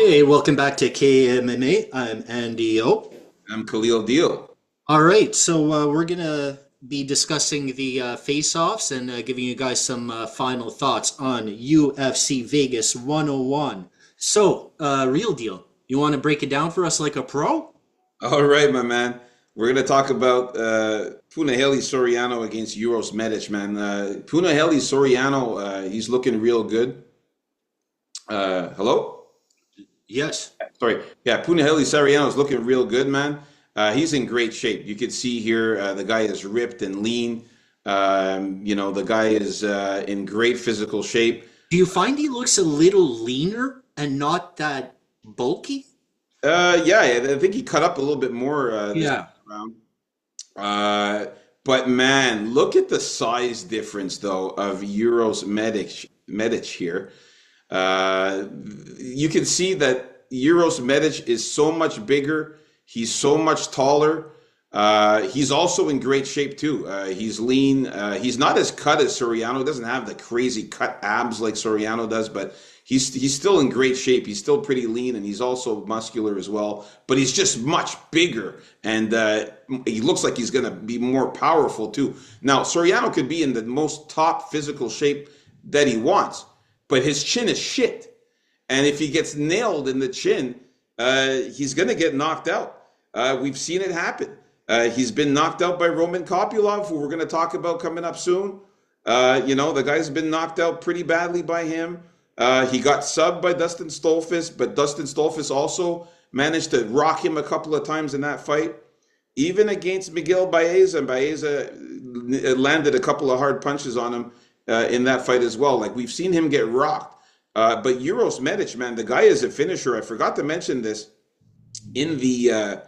Hey, welcome back to KMMA. I'm Andy O. I'm Khalil Deal. All right, so we're gonna be discussing the face-offs and giving you guys some final thoughts on UFC Vegas 101. So, real deal. You want to break it down for us like a pro? All right, my man. We're gonna talk about Punahele Soriano against Euros Medic, man. Punahele Soriano, he's looking real good. Hello? Yes. Sorry. Yeah, Punahele Soriano is looking real good, man. He's in great shape. You can see here, the guy is ripped and lean. The guy is in great physical shape. Do you find he looks a little leaner and not that bulky? Yeah, I think he cut up a little bit more this Yeah. round. Uh, but man, look at the size difference though of Medic here. Uh, you can see that Euros Medic is so much bigger. He's so much taller. He's also in great shape too. He's lean. He's not as cut as Soriano. Doesn't have the crazy cut abs like Soriano does, but he's still in great shape. He's still pretty lean, and he's also muscular as well. But he's just much bigger, and he looks like he's going to be more powerful too. Now, Soriano could be in the most top physical shape that he wants, but his chin is shit. And if he gets nailed in the chin, he's going to get knocked out. We've seen it happen. He's been knocked out by Roman Kopylov, who we're going to talk about coming up soon. The guy's been knocked out pretty badly by him. He got subbed by Dustin Stolfus, but Dustin Stolfus also managed to rock him a couple of times in that fight. Even against Miguel Baeza, Baeza landed a couple of hard punches on him in that fight as well. Like we've seen him get rocked. But Euros Medic, man, the guy is a finisher. I forgot to mention this in the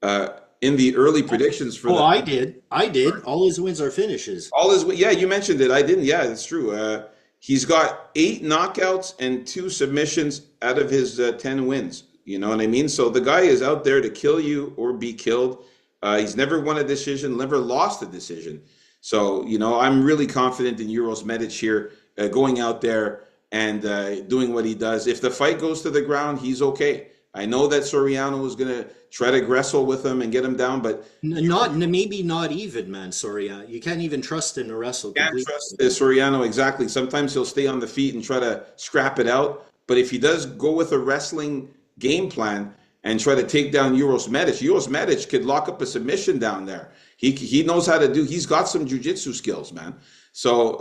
early predictions for Oh, the I did. I did. All his wins are finishes. all his. Yeah, you mentioned it. I didn't. Yeah, that's true. He's got 8 knockouts and 2 submissions out of his 10 wins. You know what I mean? So the guy is out there to kill you or be killed. He's never won a decision, never lost a decision. So I'm really confident in Euros Medic here, going out there and doing what he does. If the fight goes to the ground, he's okay. I know that Soriano is going to try to wrestle with him and get him down, but Not maybe not even, man. Sorry, you can't even trust him to wrestle can't completely. trust Soriano exactly. Sometimes he'll stay on the feet and try to scrap it out. But if he does go with a wrestling game plan and try to take down Euros Medic could lock up a submission down there. He knows how to do. He's got some jujitsu skills, man. So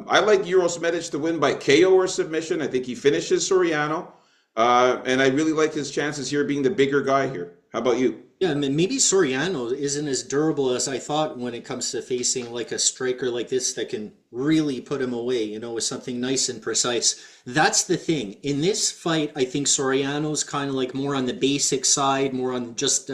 I like Euros Medic to win by KO or submission. I think he finishes Soriano, and I really like his chances here being the bigger guy here. How about you? Yeah, I mean, maybe Soriano isn't as durable as I thought when it comes to facing like a striker like this that can really put him away, with something nice and precise. That's the thing. In this fight, I think Soriano's kind of like more on the basic side, more on just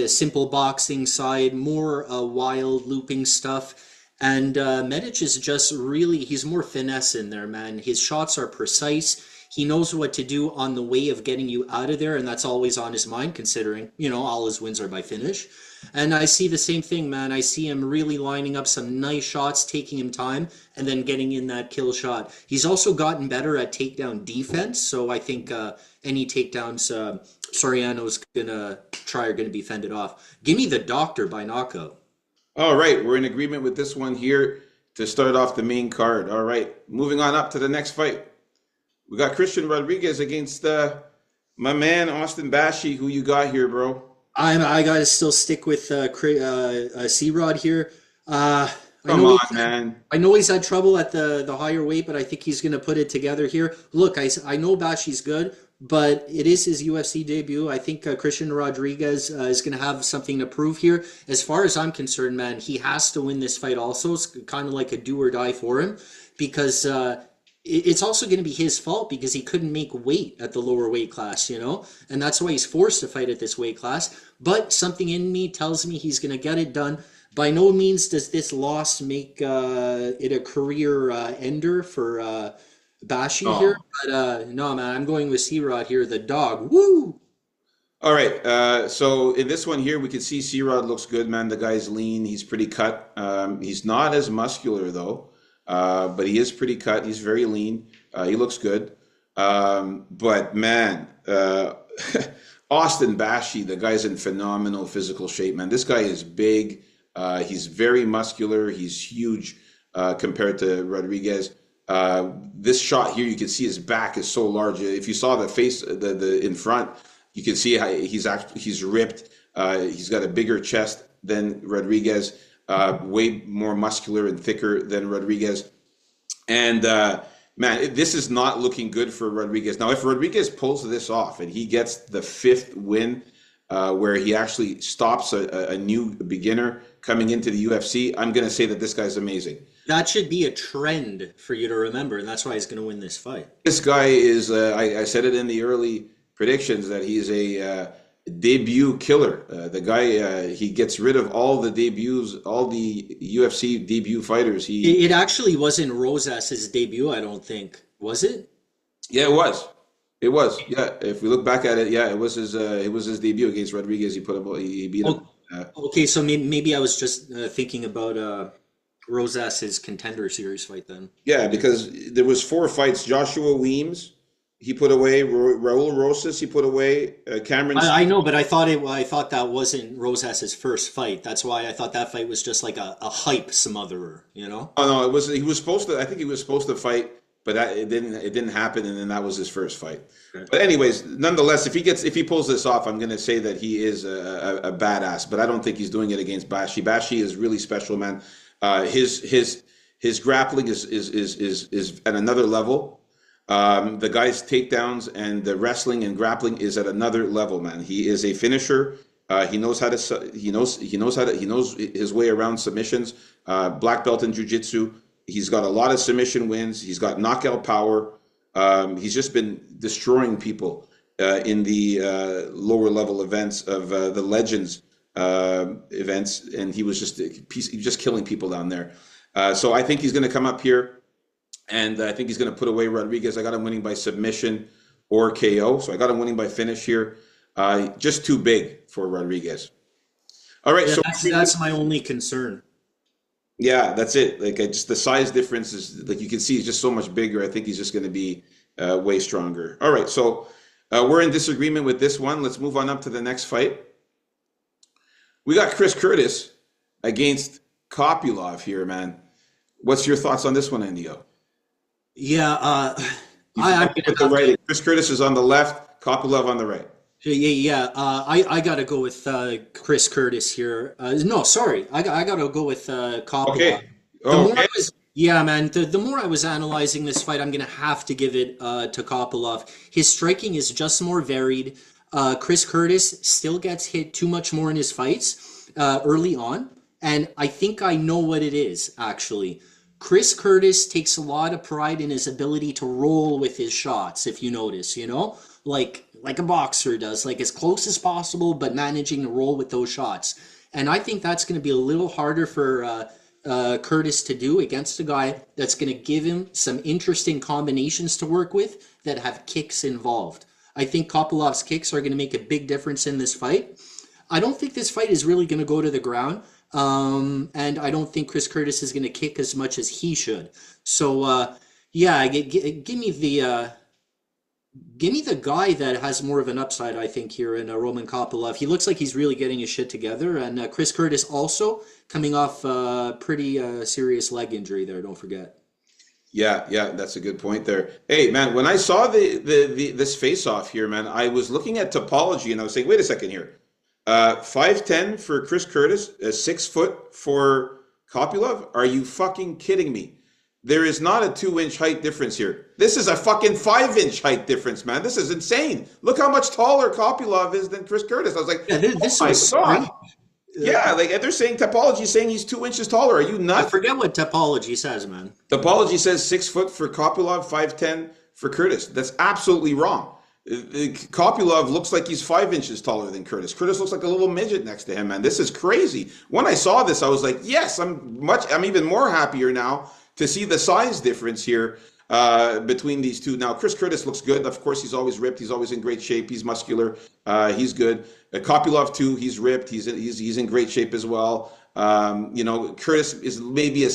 simple boxing side, more wild looping stuff. And Medic is just really, he's more finesse in there, man. His shots are precise. He knows what to do on the way of getting you out of there, and that's always on his mind, considering, all his wins are by finish. And I see the same thing, man. I see him really lining up some nice shots, taking him time, and then getting in that kill shot. He's also gotten better at takedown defense, so I think any takedowns Soriano's gonna try are gonna be fended off. Give me the doctor by knockout. All right, we're in agreement with this one here to start off the main card. All right, moving on up to the next fight. We got Christian Rodriguez against my man Austin Bashi. Who you got here, bro? I gotta still stick with C-Rod here. I Come know on, he's man. I know he's had trouble at the higher weight, but I think he's gonna put it together here. Look, I know Bashi's good, but it is his UFC debut. I think Christian Rodriguez is gonna have something to prove here. As far as I'm concerned, man, he has to win this fight. Also, it's kind of like a do or die for him because. It's also going to be his fault because he couldn't make weight at the lower weight class, and that's why he's forced to fight at this weight class. But something in me tells me he's going to get it done. By no means does this loss make it a career ender for Bashi here. Oh. But no, man, I'm going with C-Rod here, the dog. Woo! All right. So in this one here, we can see C-Rod looks good, man. The guy's lean. He's pretty cut. He's not as muscular though, but he is pretty cut. He's very lean. He looks good. But man, Austin Bashi, the guy's in phenomenal physical shape, man. This guy is big. He's very muscular. He's huge compared to Rodriguez. This shot here, you can see his back is so large. If you saw the face, the in front, you can see how he's ripped. He's got a bigger chest than Rodriguez, way more muscular and thicker than Rodriguez. And man, this is not looking good for Rodriguez. Now, if Rodriguez pulls this off and he gets the fifth win, where he actually stops a new beginner coming into the UFC, I'm going to say that this guy's amazing. That should be a trend for you to remember, and that's why he's going to win this fight. This guy is, I said it in the early predictions, that he's a debut killer. The guy, he gets rid of all the debuts, all the UFC debut fighters. It actually wasn't Rosas's debut, I don't think. Was it? Yeah, it was. It was. Yeah, if we look back at it, yeah, it was his debut against Rodriguez. He beat him. Okay, so maybe I was just thinking about Rosas's Contender Series fight then. Yeah, because there was 4 fights. Joshua Weems, he put away. Raul Rosas, he put away. Cameron. I know, but I thought that wasn't Rosas's first fight. That's why I thought that fight was just like a hype smotherer, you know? Oh no, it was. He was supposed to. I think he was supposed to fight, but it didn't happen, and then that was his first fight. Okay. But anyways, nonetheless, if he pulls this off, I'm going to say that he is a badass. But I don't think he's doing it against Bashi. Bashi is really special, man. His grappling is at another level. The guy's takedowns and the wrestling and grappling is at another level, man. He is a finisher. He knows his way around submissions. Black belt in jiu-jitsu. He's got a lot of submission wins. He's got knockout power. He's just been destroying people in the lower level events of the Legends events, and he was just killing people down there. So I think he's going to come up here, and I think he's going to put away Rodriguez. I got him winning by submission or KO. So I got him winning by finish here. Just too big for Rodriguez. All right, yeah, so that's my only concern. Yeah, that's it. Like just the size difference is like you can see he's just so much bigger. I think he's just going to be way stronger. All right, so we're in disagreement with this one. Let's move on up to the next fight. We got Chris Curtis against Kopylov here, man. What's your thoughts on this one, Andio? Yeah, right. Chris Curtis is on the left, Kopylov on the right. Yeah. I gotta go with Chris Curtis here. No, sorry, I gotta go with Kopylov. Okay. Yeah, man. The more I was analyzing this fight, I'm gonna have to give it to Kopylov. His striking is just more varied. Chris Curtis still gets hit too much more in his fights early on, and I think I know what it is, actually. Chris Curtis takes a lot of pride in his ability to roll with his shots, if you notice, you know? Like a boxer does, like as close as possible, but managing to roll with those shots. And I think that's going to be a little harder for Curtis to do against a guy that's going to give him some interesting combinations to work with that have kicks involved. I think Kopylov's kicks are going to make a big difference in this fight. I don't think this fight is really going to go to the ground. And I don't think Chris Curtis is going to kick as much as he should. So, yeah, give me the guy that has more of an upside, I think, here in Roman Kopylov. He looks like he's really getting his shit together. And Chris Curtis also coming off a pretty serious leg injury there, don't forget. Yeah, that's a good point there. Hey, man, when I saw this face-off here, man, I was looking at topology and I was saying, wait a second here. 5'10" for Chris Curtis, 6 foot for Kopylov? Are you fucking kidding me? There is not a 2-inch height difference here. This is a fucking 5-inch height difference, man. This is insane. Look how much taller Kopylov is than Chris Curtis. I was like, this is God. Yeah, like they're saying topology saying he's 2 inches taller. Are you nuts? I forget what topology says, man. Topology says 6 foot for Kopylov, 5'10" for Curtis. That's absolutely wrong. Kopylov looks like he's 5 inches taller than Curtis. Curtis looks like a little midget next to him, man. This is crazy. When I saw this, I was like, yes, I'm even more happier now to see the size difference here between these two. Now, Chris Curtis looks good. Of course, he's always ripped. He's always in great shape. He's muscular. He's good. Kopylov too. He's ripped. He's in great shape as well. Curtis is maybe a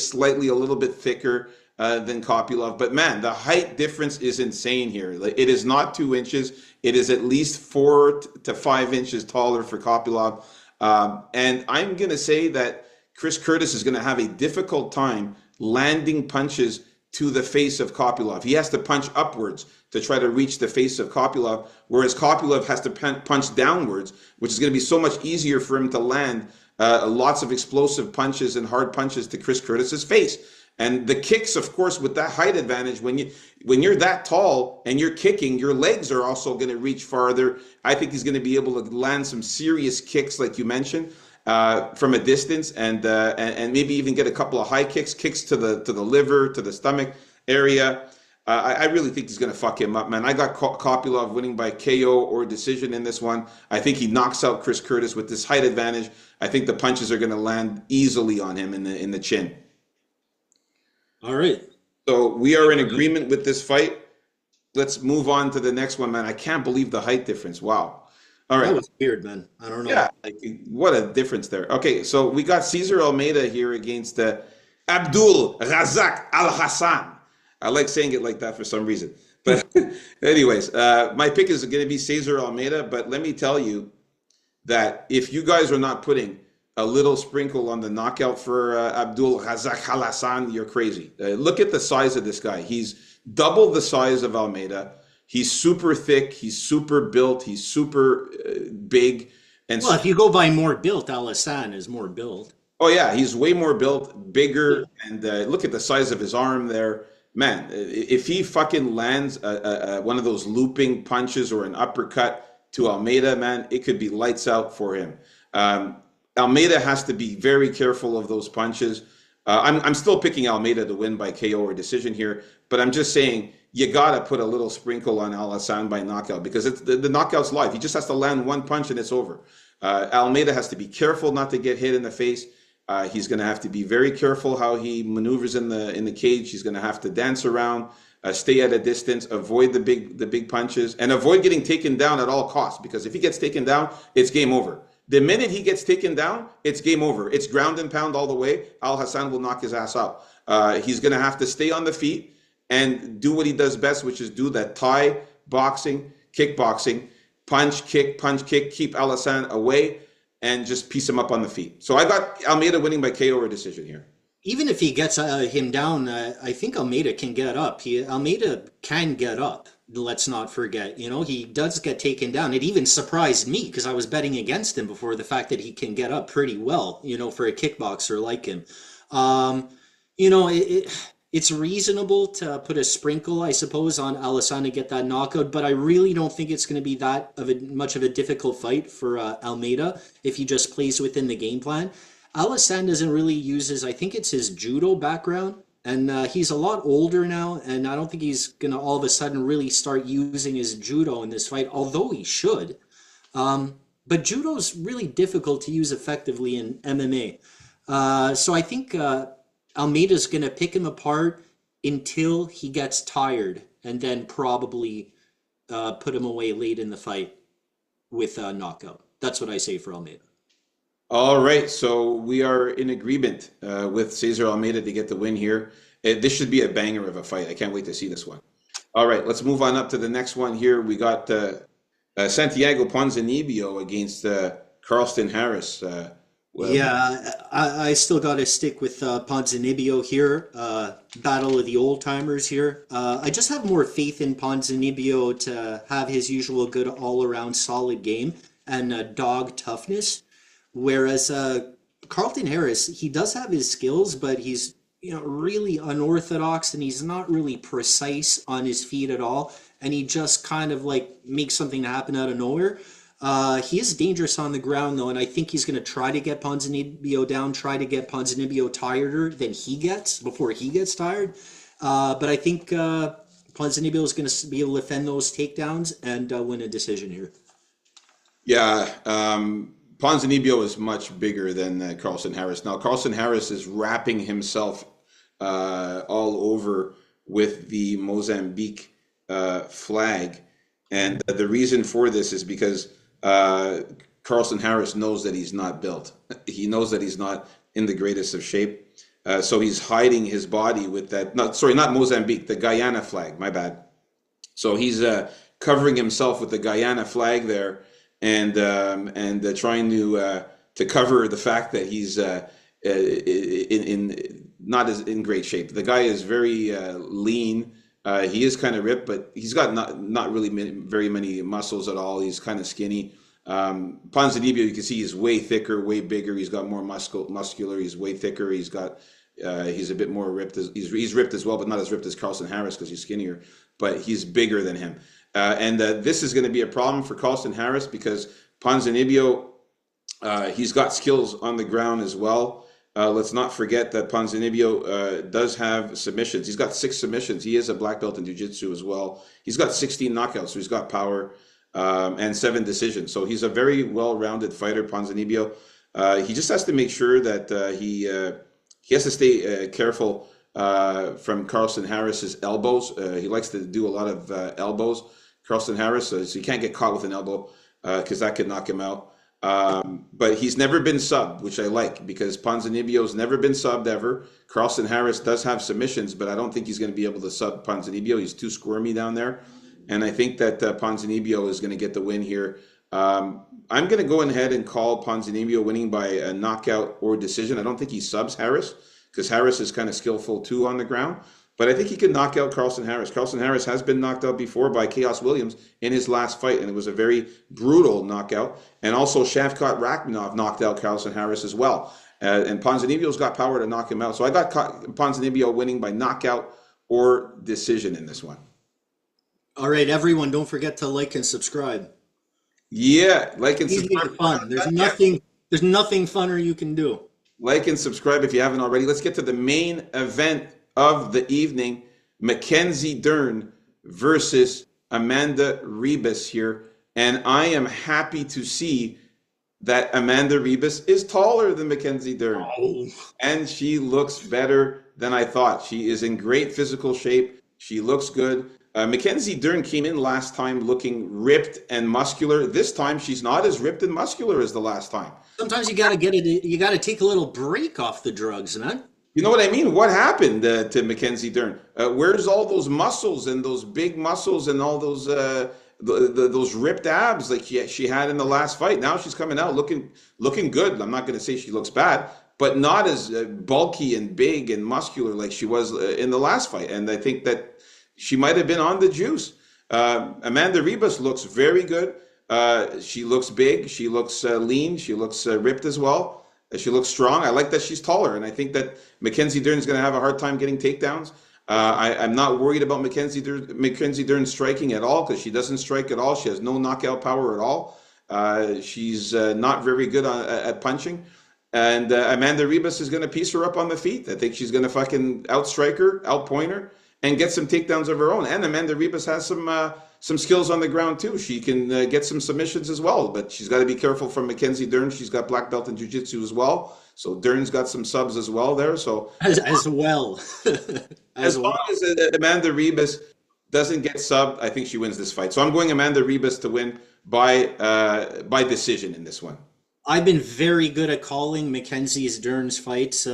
little bit thicker than Kopylov. But man, the height difference is insane here. Like, it is not 2 inches. It is at least 4 to 5 inches taller for Kopylov. And I'm going to say that Chris Curtis is going to have a difficult time landing punches to the face of Kopylov. He has to punch upwards to try to reach the face of Kopylov, whereas Kopylov has to punch downwards, which is going to be so much easier for him to land lots of explosive punches and hard punches to Chris Curtis's face. And the kicks, of course, with that height advantage, when you're that tall and you're kicking, your legs are also going to reach farther. I think he's going to be able to land some serious kicks, like you mentioned, from a distance, and maybe even get a couple of high kicks to the liver, to the stomach area. I really think he's going to fuck him up, man. I got Kopylov winning by KO or decision in this one. I think he knocks out Chris Curtis with this height advantage. I think the punches are going to land easily on him in the chin. All right. So we are in agreement with this fight. Let's move on to the next one, man. I can't believe the height difference. Wow. All right. That was weird, man. I don't know. Yeah, like, what a difference there. Okay, so we got Cesar Almeida here against Abdul Razak Al Hassan. I like saying it like that for some reason. But anyways, my pick is going to be Cesar Almeida. But let me tell you that if you guys are not putting a little sprinkle on the knockout for Abdul Razak Al Hassan, you're crazy. Look at the size of this guy. He's double the size of Almeida. He's super thick. He's super built. He's super big. And well, if you go by more built, Al Hassan is more built. Oh yeah, he's way more built, bigger, and look at the size of his arm there. Man, if he fucking lands one of those looping punches or an uppercut to Almeida, man, it could be lights out for him. Almeida has to be very careful of those punches. I'm still picking Almeida to win by KO or decision here, but I'm just saying you gotta put a little sprinkle on Al Hassan by knockout, because it's the knockout's live. He just has to land one punch and it's over. Almeida has to be careful not to get hit in the face. He's going to have to be very careful how he maneuvers in the cage. He's going to have to dance around, stay at a distance, avoid the big punches, and avoid getting taken down at all costs. Because if he gets taken down, it's game over. The minute he gets taken down, it's game over. It's ground and pound all the way. Al Hassan will knock his ass out. He's going to have to stay on the feet and do what he does best, which is do that Thai boxing, kickboxing, punch, kick, keep Al Hassan away, and just piece him up on the feet. So I got Almeida winning by KO or decision here. Even if he gets him down, I think Almeida can get up. Almeida can get up. Let's not forget. He does get taken down. It even surprised me because I was betting against him before, the fact that he can get up pretty well, for a kickboxer like him. It's reasonable to put a sprinkle, I suppose, on Al Hassan to get that knockout, but I really don't think it's going to be that much of a difficult fight for Almeida if he just plays within the game plan. Al Hassan doesn't really use I think it's his judo background, and he's a lot older now, and I don't think he's going to all of a sudden really start using his judo in this fight, although he should. But judo's really difficult to use effectively in MMA. So I think Almeida's going to pick him apart until he gets tired, and then probably put him away late in the fight with a knockout. That's what I say for Almeida. All right, so we are in agreement with Cesar Almeida to get the win here. This should be a banger of a fight. I can't wait to see this one. All right, let's move on up to the next one here. We got Santiago Ponzinibbio against Carlston Harris. Yeah, I still got to stick with Ponzinibbio here. Battle of the old timers here. I just have more faith in Ponzinibbio to have his usual good all-around solid game and dog toughness. Whereas Carlton Harris, he does have his skills, but he's really unorthodox, and he's not really precise on his feet at all. And he just kind of makes something happen out of nowhere. He is dangerous on the ground, though, and I think he's going to try to get Ponzinibbio down, try to get Ponzinibbio tireder than he gets before he gets tired. But I think Ponzinibbio is going to be able to defend those takedowns and win a decision here. Yeah, Ponzinibbio is much bigger than Carlston Harris. Now, Carlston Harris is wrapping himself all over with the Mozambique flag. And the reason for this is because Carlston Harris knows that he's not built. He knows that he's not in the greatest of shape. So he's hiding his body with that. Not Mozambique, the Guyana flag. My bad. So he's covering himself with the Guyana flag there, and trying to cover the fact that he's in not as in great shape. The guy is very lean. He is kind of ripped, but he's got not really very many muscles at all. He's kind of skinny. Ponzinibbio, you can see he's way thicker, way bigger. He's got more muscular. He's way thicker. He's a bit more ripped. He's ripped as well, but not as ripped as Carlston Harris because he's skinnier. But he's bigger than him, and this is going to be a problem for Carlston Harris because Ponzinibbio, he's got skills on the ground as well. Let's not forget that Ponzinibbio does have submissions. He's got 6 submissions. He is a black belt in jiu-jitsu as well. He's got 16 knockouts, so he's got power, and 7 decisions. So he's a very well-rounded fighter, Ponzinibbio. He just has to make sure that he has to stay careful from Carlston Harris's elbows. He likes to do a lot of elbows, Carlston Harris, so he can't get caught with an elbow because that could knock him out. But he's never been subbed, which I like because Ponzinibbio's never been subbed ever. Carlston Harris does have submissions, but I don't think he's going to be able to sub Ponzinibbio. He's too squirmy down there. And I think that Ponzinibbio is going to get the win here. I'm going to go ahead and call Ponzinibbio winning by a knockout or decision. I don't think he subs Harris because Harris is kind of skillful too on the ground. But I think he can knock out Carlston Harris. Carlston Harris has been knocked out before by Chaos Williams in his last fight, and it was a very brutal knockout. And also Shavkat Rakhmonov knocked out Carlston Harris as well. And Ponzinibbio's got power to knock him out. So I got Ponzinibbio winning by knockout or decision in this one. All right, everyone, don't forget to like and subscribe. Yeah, like and Easy subscribe. and fun. There's nothing funner you can do. Like and subscribe if you haven't already. Let's get to the main event of the evening. Mackenzie Dern versus Amanda Ribas here. And I am happy to see that Amanda Ribas is taller than Mackenzie Dern. Oh. And she looks better than I thought. She is in great physical shape. She looks good. Mackenzie Dern came in last time looking ripped and muscular. This time she's not as ripped and muscular as the last time. Sometimes you gotta get it. You gotta take a little break off the drugs, man. You know what I mean? What happened to Mackenzie Dern? Where's all those muscles and those big muscles and all those those ripped abs like she had in the last fight? Now she's coming out looking good. I'm not going to say she looks bad, but not as bulky and big and muscular like she was in the last fight. And I think that she might have been on the juice. Amanda Ribas looks very good. She looks big. She looks lean. She looks ripped as well. She looks strong. I like that she's taller, and I think that Mackenzie Dern is going to have a hard time getting takedowns. I'm not worried about Mackenzie Dern striking at all because she doesn't strike at all. She has no knockout power at all. She's not very good at punching. And Amanda Ribas is going to piece her up on the feet. I think she's going to fucking outstrike her, outpoint her, and get some takedowns of her own. And Amanda Ribas has some skills on the ground too. She can get some submissions as well, but she's got to be careful from Mackenzie Dern. She's got black belt in jiu-jitsu as well. So Dern's got some subs as well there. So as well. as long as Amanda Ribas doesn't get subbed, I think she wins this fight. So I'm going Amanda Ribas to win by decision in this one. I've been very good at calling Mackenzie Dern's fights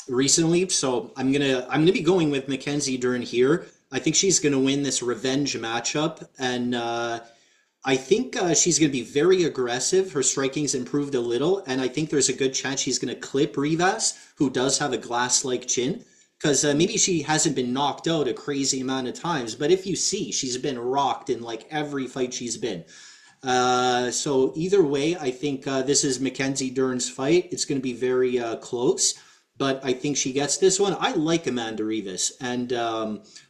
recently, so I'm gonna be going with Mackenzie Dern here. I think she's gonna win this revenge matchup, and I think she's gonna be very aggressive. Her striking's improved a little, and I think there's a good chance she's gonna clip Rivas, who does have a glass-like chin, because maybe she hasn't been knocked out a crazy amount of times, but if you see, she's been rocked in like every fight she's been. So either way, I think this is Mackenzie Dern's fight. It's going to be very close, but I think she gets this one. I like Amanda Ribas, and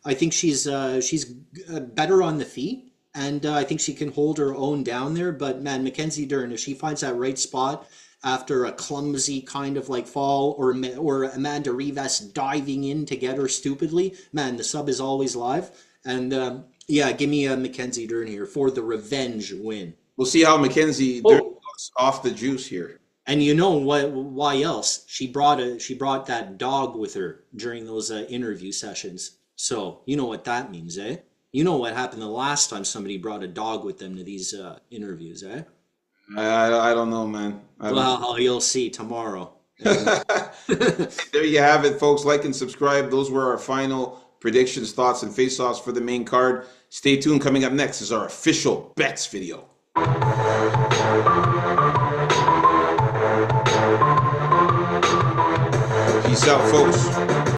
I think she's better on the feet, and I think she can hold her own down there. But man, Mackenzie Dern, if she finds that right spot after a clumsy kind of like fall, or Amanda Ribas diving in to get her stupidly, man, the sub is always live. And yeah, give me Mackenzie Dern here for the revenge win. We'll see how Mackenzie Dern looks off the juice here. And you know what? Why else? She brought that dog with her during those interview sessions. So you know what that means, eh? You know what happened the last time somebody brought a dog with them to these interviews, eh? I don't know, man. Well, you'll see tomorrow. There you have it, folks. Like and subscribe. Those were our final predictions, thoughts, and face-offs for the main card. Stay tuned. Coming up next is our official bets video. Peace out, folks.